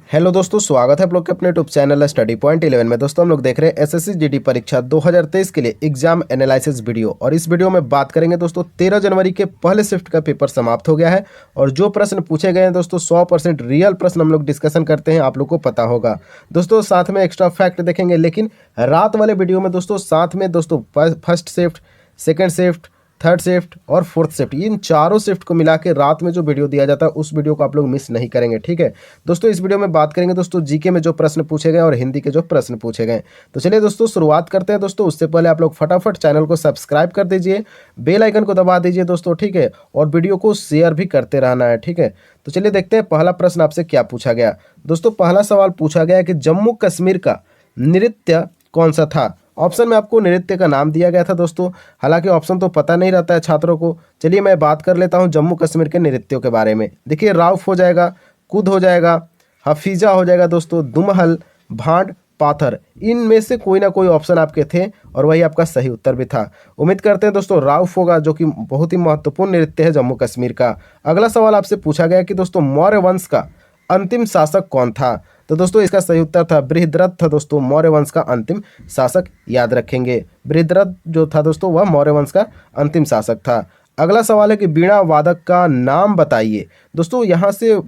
Hello दोस्तों, स्वागत है आप लोग के अपने यूट्यूब चैनल स्टडी पॉइंट 11 में। दोस्तों हम लोग देख रहे हैं एसएससी जीडी परीक्षा 2023 के लिए एग्जाम एनालिसिस वीडियो। और इस वीडियो में बात करेंगे दोस्तों 13 जनवरी के पहले शिफ्ट का पेपर समाप्त हो गया है और जो प्रश्न पूछे गए हैं दोस्तों 100% रियल प्रश्न हम लोग डिस्कशन करते हैं, आप लोग को पता होगा दोस्तों। साथ में एक्स्ट्रा फैक्ट देखेंगे, लेकिन रात वाले वीडियो में दोस्तों साथ में दोस्तों first shift, second shift, third shift और फोर्थ शिफ्ट, इन चारों शिफ्ट को मिला के रात में जो वीडियो दिया जाता है उस वीडियो को आप लोग मिस नहीं करेंगे, ठीक है दोस्तों। इस वीडियो में बात करेंगे दोस्तों जीके में जो प्रश्न पूछे गए और हिंदी के जो प्रश्न पूछे गए। तो चलिए दोस्तों शुरुआत करते हैं दोस्तों। उससे पहले आप लोग फटाफट चैनल को सब्सक्राइब कर दीजिए, बेल आइकन को दबा दीजिए दोस्तों, ठीक है, और वीडियो को शेयर भी करते रहना है, ठीक है। तो चलिए देखते हैं पहला प्रश्न आपसे क्या पूछा गया। दोस्तों पहला सवाल पूछा गया कि जम्मू कश्मीर का नृत्य कौन सा था। ऑप्शन में आपको नृत्य का नाम दिया गया था दोस्तों, हालांकि ऑप्शन तो पता नहीं रहता है छात्रों को। चलिए मैं बात कर लेता हूं जम्मू कश्मीर के नृत्यों के बारे में। देखिए राउफ हो जाएगा, कुद हो जाएगा, हफीजा हो जाएगा दोस्तों, दुमहल, भांड, पाथर, इनमें से कोई ना कोई ऑप्शन आपके थे और वही आपका सही उत्तर भी था। उम्मीद करते हैं दोस्तों राउफ होगा, जो कि बहुत ही महत्वपूर्ण नृत्य है जम्मू कश्मीर का। अगला सवाल आपसे पूछा गया कि दोस्तों मौर्य वंश का अंतिम शासक कौन था। तो दोस्तों इसका सही उत्तर था बृहद्रथ था दोस्तों, मौर्य वंश का अंतिम शासक, याद रखेंगे। बृहद्रथ जो था दोस्तों वह मौर्य वंश का अंतिम शासक था। अगला सवाल है कि बीणा वादक का नाम बताइए। दोस्तों यहाँ से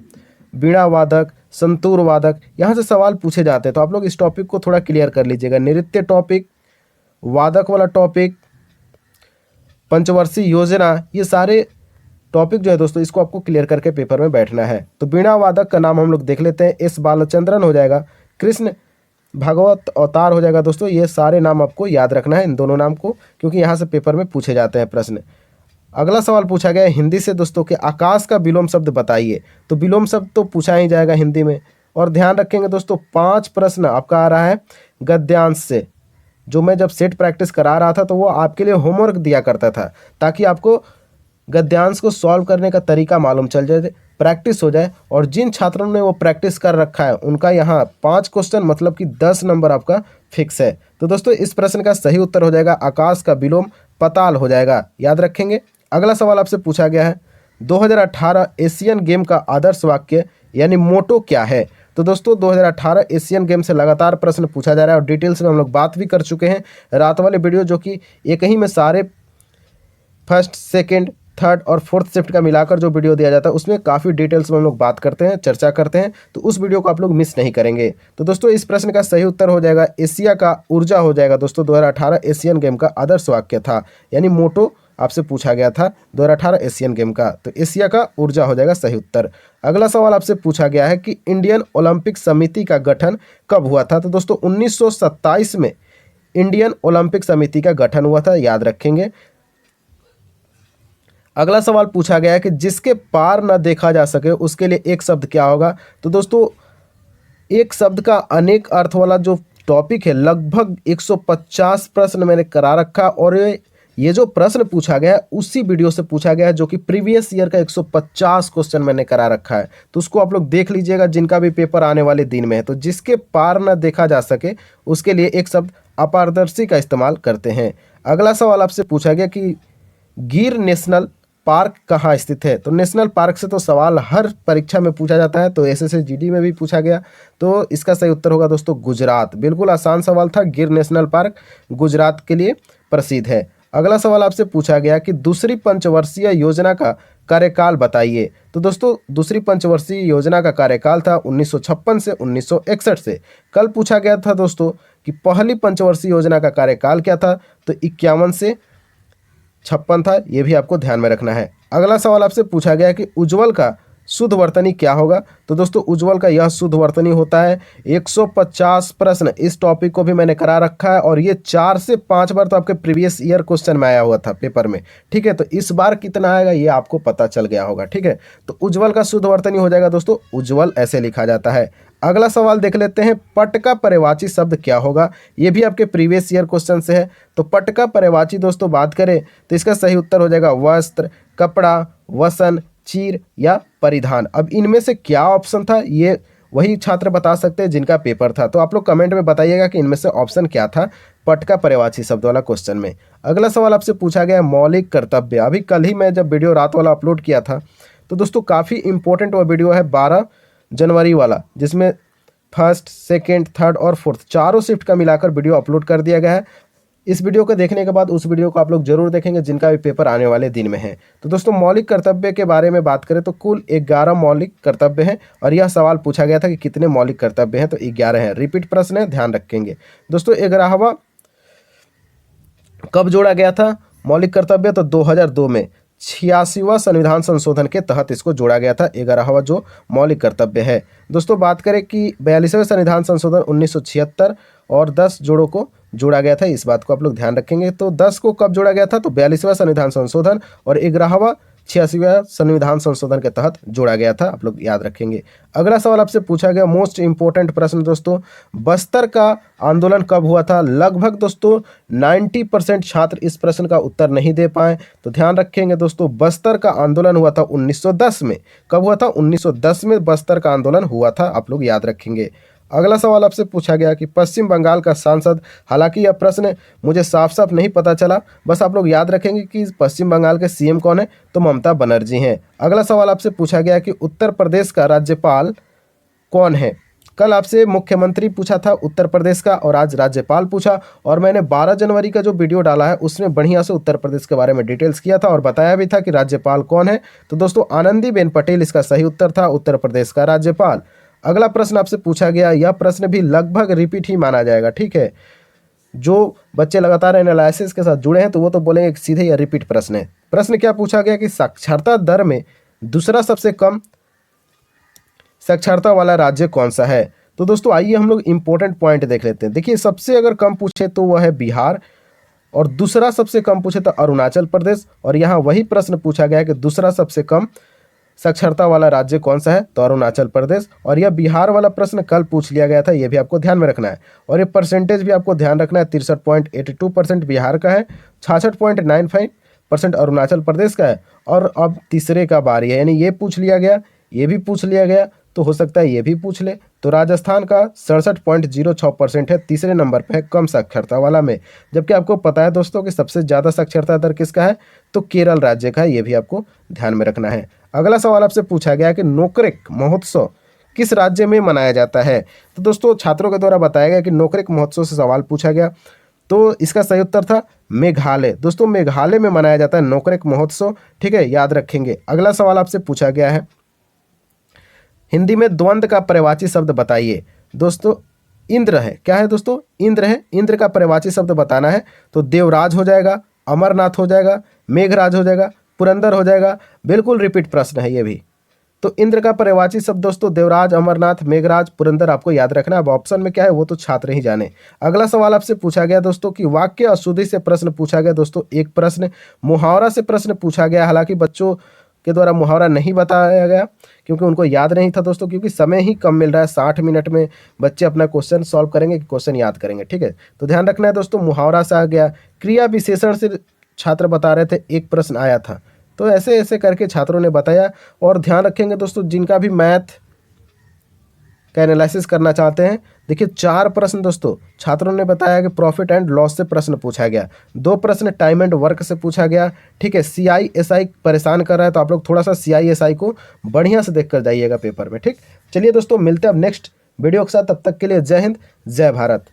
बीणा वादक, संतूर वादक, यहाँ से सवाल पूछे जाते हैं, तो आप लोग इस टॉपिक को थोड़ा क्लियर कर लीजिएगा। नृत्य टॉपिक, वादक वाला टॉपिक, पंचवर्षीय योजना, ये सारे टॉपिक जो है दोस्तों इसको आपको क्लियर करके पेपर में बैठना है। तो बीणा वादक का नाम हम लोग देख लेते हैं, एस बालचंद्रन हो जाएगा, कृष्ण भागवत अवतार हो जाएगा दोस्तों। ये सारे नाम आपको याद रखना है, इन दोनों नाम को, क्योंकि यहाँ से पेपर में पूछे जाते हैं प्रश्न। अगला सवाल पूछा गया है हिंदी से दोस्तों कि आकाश का विलोम शब्द बताइए। तो विलोम शब्द तो पूछा ही जाएगा हिंदी में। और ध्यान रखेंगे दोस्तों 5 प्रश्न आपका आ रहा है गद्यांश से। जो मैं जब सेट प्रैक्टिस करा रहा था तो वो आपके लिए होमवर्क दिया करता था, ताकि आपको गद्यांश को सॉल्व करने का तरीका मालूम चल जाए, प्रैक्टिस हो जाए। और जिन छात्रों ने वो प्रैक्टिस कर रखा है उनका यहाँ 5 क्वेश्चन मतलब कि 10 नंबर आपका फिक्स है। तो दोस्तों इस प्रश्न का सही उत्तर हो जाएगा आकाश का विलोम पताल हो जाएगा, याद रखेंगे। अगला सवाल आपसे पूछा गया है 2018 एशियन गेम का आदर्श वाक्य यानी मोटो क्या है। तो दोस्तों 2018 एशियन गेम से लगातार प्रश्न पूछा जा रहा है और डिटेल्स में हम लोग बात भी कर चुके हैं रात वाले वीडियो, जो कि एक ही में सारे फर्स्ट, सेकेंड, थर्ड और फोर्थ शिफ्ट का मिलाकर जो वीडियो दिया जाता है उसमें काफ़ी डिटेल्स में हम लोग बात करते हैं, चर्चा करते हैं, तो उस वीडियो को आप लोग मिस नहीं करेंगे। तो दोस्तों इस प्रश्न का सही उत्तर हो जाएगा एशिया का ऊर्जा हो जाएगा दोस्तों। 2018 एशियन गेम का आदर्श वाक्य था, यानी मोटो आपसे पूछा गया था 2018 एशियन गेम का, तो एशिया का ऊर्जा हो जाएगा सही उत्तर। अगला सवाल आपसे पूछा गया है कि इंडियन ओलंपिक समिति का गठन कब हुआ था। तो दोस्तों 1927 में इंडियन ओलंपिक समिति का गठन हुआ था, याद रखेंगे। अगला सवाल पूछा गया है कि जिसके पार न देखा जा सके उसके लिए एक शब्द क्या होगा। तो दोस्तों एक शब्द का अनेक अर्थ वाला जो टॉपिक है, लगभग 150 प्रश्न मैंने करा रखा, और ये जो प्रश्न पूछा गया है उसी वीडियो से पूछा गया है, जो कि प्रीवियस ईयर का 150 क्वेश्चन मैंने करा रखा है। तो उसको आप लोग देख लीजिएगा जिनका भी पेपर आने वाले दिन में है। तो जिसके पार न देखा जा सके उसके लिए एक शब्द अपारदर्शी का इस्तेमाल करते हैं। अगला सवाल आपसे पूछा गया कि गिर नेशनल पार्क कहाँ स्थित है। तो नेशनल पार्क से तो सवाल हर परीक्षा में पूछा जाता है, तो एसएससी जीडी में भी पूछा गया, तो इसका सही उत्तर होगा दोस्तों गुजरात। बिल्कुल आसान सवाल था, गिर नेशनल पार्क गुजरात के लिए प्रसिद्ध है। अगला सवाल आपसे पूछा गया कि दूसरी पंचवर्षीय योजना का कार्यकाल बताइए। तो दोस्तों दूसरी पंचवर्षीय योजना का कार्यकाल था 1956 से 1961 से। कल पूछा गया था दोस्तों कि पहली पंचवर्षीय योजना का कार्यकाल क्या था, तो 51 से 56 था, ये भी आपको ध्यान में रखना है। अगला सवाल आपसे पूछा गया कि उज्ज्वल का शुद्ध वर्तनी क्या होगा। तो दोस्तों उज्ज्वल का यह शुद्ध वर्तनी होता है। 150 प्रश्न इस टॉपिक को भी मैंने करा रखा है, और ये 4 से 5 बार तो आपके प्रीवियस ईयर क्वेश्चन में आया हुआ था पेपर में, ठीक है। तो इस बार कितना आएगा ये आपको पता चल गया होगा, ठीक है। तो उज्ज्वल का शुद्ध वर्तनी हो जाएगा दोस्तों उज्ज्वल, ऐसे लिखा जाता है। अगला सवाल देख लेते हैं पट का पर्यायवाची शब्द क्या होगा। ये भी आपके प्रीवियस ईयर क्वेश्चन से है। तो पट का पर्यायवाची दोस्तों बात करें तो इसका सही उत्तर हो जाएगा वस्त्र, कपड़ा, वसन, चीर या परिधान। अब इनमें से क्या ऑप्शन था ये वही छात्र बता सकते हैं जिनका पेपर था, तो आप लोग कमेंट में बताइएगा कि इनमें से ऑप्शन क्या था पट का पर्यायवाची शब्द वाला क्वेश्चन में। अगला सवाल आपसे पूछा गया मौलिक कर्तव्य। अभी कल ही मैं जब वीडियो रात वाला अपलोड किया था तो दोस्तों काफ़ी इंपॉर्टेंट वो वीडियो है 12 जनवरी वाला, जिसमें फर्स्ट, सेकेंड, थर्ड और फोर्थ चारों शिफ्ट का मिलाकर वीडियो अपलोड कर दिया गया है। इस वीडियो को देखने के बाद उस वीडियो को आप लोग जरूर देखेंगे जिनका भी पेपर आने वाले दिन में है। तो दोस्तों मौलिक कर्तव्य के बारे में बात करें तो कुल 11 मौलिक कर्तव्य हैं और यह सवाल पूछा गया था कि कितने मौलिक कर्तव्य हैं, तो 11 हैं। रिपीट प्रश्न है, ध्यान रखेंगे दोस्तों। 11वां कब जोड़ा गया था मौलिक कर्तव्य? तो 2002 में 86वां संविधान संशोधन के तहत इसको जोड़ा गया था 11वां जो मौलिक कर्तव्य है। दोस्तों बात करें कि 42वें संविधान संशोधन 1976 और 10 जोड़ों को जोड़ा गया था, इस बात को आप लोग ध्यान रखेंगे। तो 10 को कब जोड़ा गया था? तो 42वां संविधान संशोधन और 11वां 86वां संविधान संशोधन के तहत जोड़ा गया था, आप लोग याद रखेंगे। अगला सवाल आपसे पूछा गया मोस्ट इंपॉर्टेंट प्रश्न दोस्तों, बस्तर का आंदोलन कब हुआ था? लगभग दोस्तों 90% छात्र इस प्रश्न का उत्तर नहीं दे पाए, तो ध्यान रखेंगे दोस्तों। बस्तर का आंदोलन हुआ था 1910 में। कब हुआ था? 1910 में बस्तर का आंदोलन हुआ था, आप लोग याद रखेंगे। अगला सवाल आपसे पूछा गया कि पश्चिम बंगाल का सांसद, हालांकि यह प्रश्न मुझे साफ साफ नहीं पता चला, बस आप लोग याद रखेंगे कि पश्चिम बंगाल के सीएम कौन है, तो ममता बनर्जी हैं। अगला सवाल आपसे पूछा गया कि उत्तर प्रदेश का राज्यपाल कौन है? कल आपसे मुख्यमंत्री पूछा था उत्तर प्रदेश का और आज राज्यपाल पूछा, और मैंने 12 जनवरी का जो वीडियो डाला है उसमें बढ़िया से उत्तर प्रदेश के बारे में डिटेल्स किया था और बताया भी था कि राज्यपाल कौन है। तो दोस्तों आनंदीबेन पटेल इसका सही उत्तर था, उत्तर प्रदेश का राज्यपाल। अगला प्रश्न आपसे पूछा गया, यह प्रश्न भी लगभग रिपीट ही माना जाएगा, ठीक है। जो बच्चे लगातार एनालिसिस के साथ जुड़े हैं तो वो तो बोलेंगे कि सीधे यह रिपीट प्रश्न है। प्रश्न क्या पूछा गया कि साक्षरता दर में दूसरा सबसे कम साक्षरता वाला राज्य कौन सा है? तो दोस्तों आइए हम लोग इंपॉर्टेंट पॉइंट देख लेते हैं। देखिए सबसे अगर कम पूछे तो वह है बिहार, और दूसरा सबसे कम पूछे तो अरुणाचल प्रदेश, और यहाँ वही प्रश्न पूछा गया है कि दूसरा सबसे कम साक्षरता वाला राज्य कौन सा है, तो अरुणाचल प्रदेश। और यह बिहार वाला प्रश्न कल पूछ लिया गया था, यह भी आपको ध्यान में रखना है। और ये परसेंटेज भी आपको ध्यान रखना है, 63.82% बिहार का है, 66.95% अरुणाचल प्रदेश का है। और अब तीसरे का बारी है, यानी ये पूछ लिया गया, ये भी पूछ लिया गया, तो हो सकता है ये भी पूछ ले। तो राजस्थान का 67.06% है, तीसरे नंबर पर है कम साक्षरता वाला में। जबकि आपको पता है दोस्तों कि सबसे ज़्यादा साक्षरता दर किसका है, तो केरल राज्य का है, ये भी आपको ध्यान में रखना है। अगला सवाल आपसे पूछा गया कि नोकरेक महोत्सव किस राज्य में मनाया जाता है? तो दोस्तों छात्रों के द्वारा बताया गया कि नोकरेक महोत्सव से सवाल पूछा गया, तो इसका सही उत्तर था मेघालय। दोस्तों मेघालय में मनाया जाता है नोकरेक महोत्सव, ठीक है, याद रखेंगे। अगला सवाल आपसे पूछा गया है हिंदी में द्वंद का पर्यायवाची शब्द बताइए। दोस्तों इंद्र है, क्या है दोस्तों? इंद्र है। इंद्र का पर्यायवाची शब्द बताना है तो देवराज हो जाएगा, अमरनाथ हो जाएगा, मेघराज हो जाएगा, पुरंदर हो जाएगा। बिल्कुल रिपीट प्रश्न है ये भी। तो इंद्र का पर्यायवाची शब्द दोस्तों देवराज, अमरनाथ, मेघराज, पुरंदर आपको याद रखना है। अब ऑप्शन में क्या है वो तो छात्र ही जाने। अगला सवाल आपसे पूछा गया दोस्तों कि वाक्य अशुद्धि से प्रश्न पूछा गया। दोस्तों एक प्रश्न मुहावरा से प्रश्न पूछा गया, हालांकि बच्चों के द्वारा मुहावरा नहीं बताया गया क्योंकि उनको याद नहीं था दोस्तों, क्योंकि समय ही कम मिल रहा है। 60 मिनट में बच्चे अपना क्वेश्चन सॉल्व करेंगे कि क्वेश्चन याद करेंगे, ठीक है। तो ध्यान रखना है दोस्तों, मुहावरा से आ गया। क्रिया विशेषण से छात्र बता रहे थे, एक प्रश्न आया था। तो ऐसे ऐसे करके छात्रों ने बताया। और ध्यान रखेंगे दोस्तों जिनका भी मैथ का एनालिसिस करना चाहते हैं, देखिए 4 प्रश्न दोस्तों छात्रों ने बताया कि प्रॉफिट एंड लॉस से प्रश्न पूछा गया, 2 प्रश्न टाइम एंड वर्क से पूछा गया, ठीक है। CISI परेशान कर रहा है तो आप लोग थोड़ा सा CISI को बढ़िया से देख कर जाइएगा पेपर में, ठीक। चलिए दोस्तों मिलते हैं अब नेक्स्ट वीडियो के साथ, तब तक के लिए जय हिंद, जय भारत।